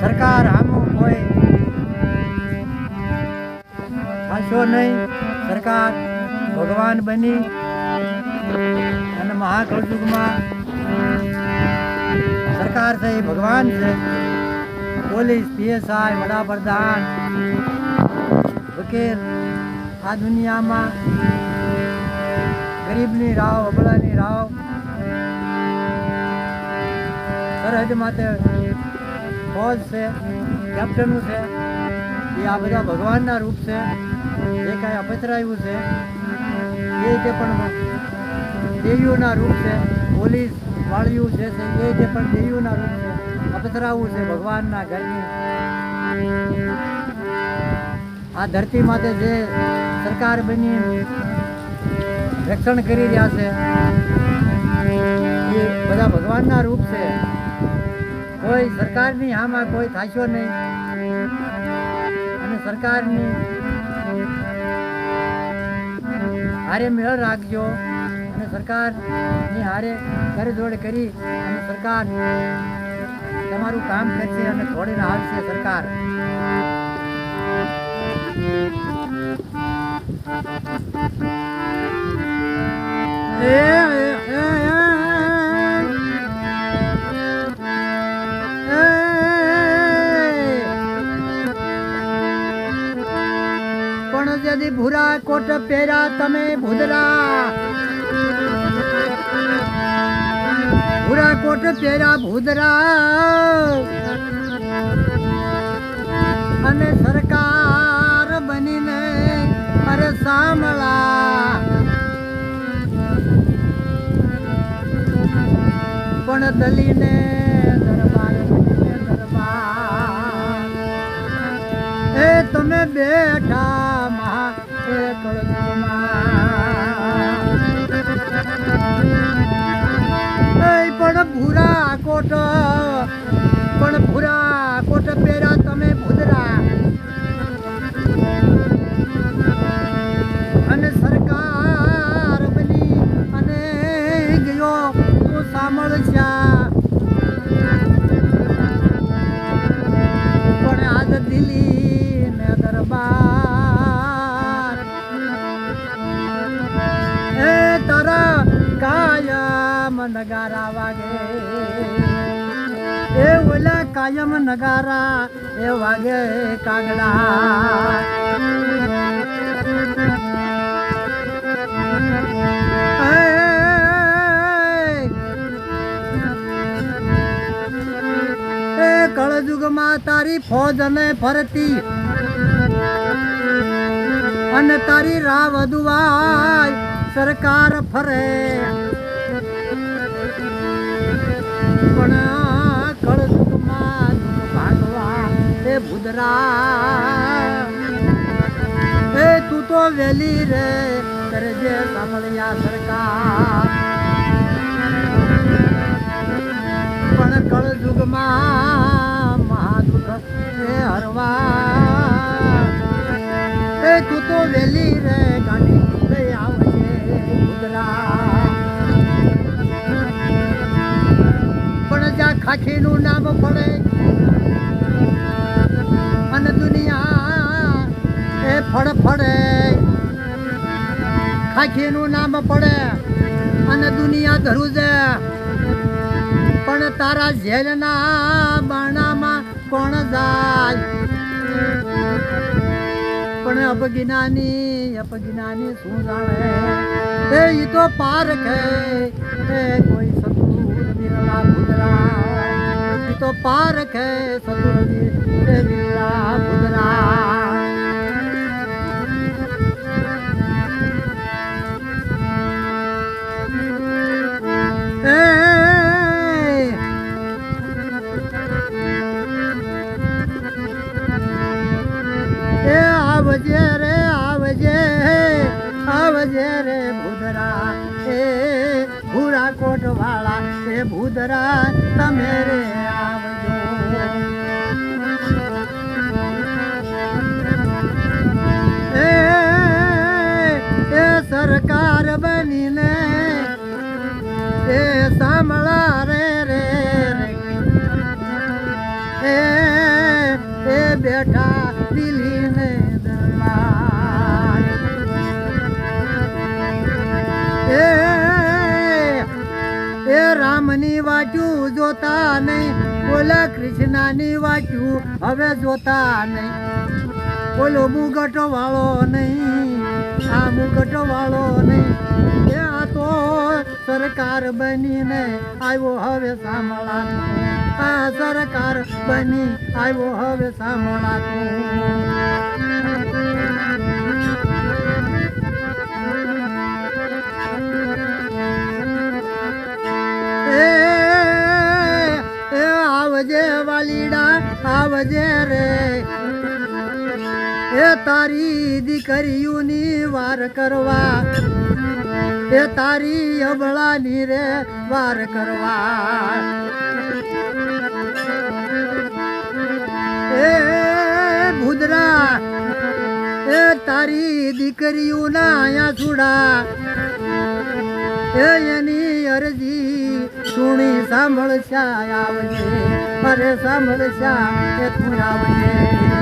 સરકાર આમાં કોઈ ખાશો નહીં. સરકાર ભગવાન બની અને મહાકળયુગમાં સરકાર છે એ ભગવાન છે. પોલીસ, પીએસઆઈ, વડાપ્રધાન, વકીલ આ દુનિયામાં ગરીબની રાવ, અબળાની રાવ, સરહદ માટે ફોજ છે, કેપ્ટનો છે, એ આ બધા ભગવાનના રૂપ છે. જે કાંઈ અપચરાયું છે એ જે પણ દેવીઓના રૂપ છે. પોલીસ વાળિયું જે છે એ જે પણ દેવીઓના રૂપ છે. અપચરાવું છે ભગવાનના ઘરની. આ ધરતી માટે જે સરકાર બની રક્ષણ કરી રહ્યા છે એ બધા ભગવાનના રૂપ છે. કોઈ સરકારની આમાં કોઈ થાશો નહીં અને સરકારની હારે મેળ રાખજો અને સરકારની હારે કરજોડ કરી અને સરકાર તમારું કામ કરશે અને છોડીને આવશે સરકાર. પણ જદી ભૂરા કોટ પહેરા તમે ભૂદરા, ભૂરા કોટ પહેરા ભૂદરા અને સરકાર બનીને અરે સાંભળા. પણ દલીને દરબાર દરબાર એ તમે બેઠા મહા પણ ભૂરા કોટ, પણ ભૂરા કોટ પહેરા તમે ભૂદરા અને સરકાર બની અને ગયો તો સાંભળશા. પણ આજ દિલ્હી ને દરબાર એ તારા કાયમ નગારા વાગે, એ ઓલા કાયમ નગારા એ વાગે કાગડા. એ કળજુગમાં તારી ફોજ ને ફરતી અને તારી રાહ વધુવાય સરકાર ફરે. પણ કળજુગમાં ભાગવા એ ભૂદરા એ તું તો વેલી રે કરજે સાંભળ્યા સરકાર. પણ કળજુગમાં મહાદુઃખ એ હરવા એ તું તો વેલી રે ગાડી લઈ આવજે ભૂદરા. પણ જ્યાં ખાખીનું નામ પડે અને દુનિયા એ ફળફળે, ખાખીનું નામ પડે અને દુનિયા ધરુજે. પણ તારા ઝેરના બાણામાં કોણ જાય? પણ અપજ્ઞાની શું જાણે એ તો પારખે એ કોઈ સતુર બિરલા ભૂદરા, એ તો પારખે સતુર બિરલા ભૂદરા. આવજે રે આવજે, આવજે રે ભૂદરા એ ભૂરા કોટ વાળા એ ભૂદરા તમે રે આવજો. એ સરકાર બનીને એ સાંભળા રે રે એ બેઠા દિલીને દરબાર એ રામની વાટ્યું જોતા નહીં બોલા કૃષ્ણની વાટ્યું હવે જોતા નહીં બોલો મુગટ વાળો નહીં આ મુગટ વાળો નહીં એ આ તો સરકાર બનીને આવ્યો હવે સાંભળાતું આ સરકાર બની આવ્યો હવે સાંભળાતું આવજે વાલીડા આવજે રે એ તારી દીકરીઓની વાર કરવા એ તારી અબળાની રે વાર કરવા એ ભૂદરા એ તારી દીકરીઓના અહીંયા છોડા એની અરજી સુણી સાંભળશા આવજે અરે સાંભળશા એ તું આવજે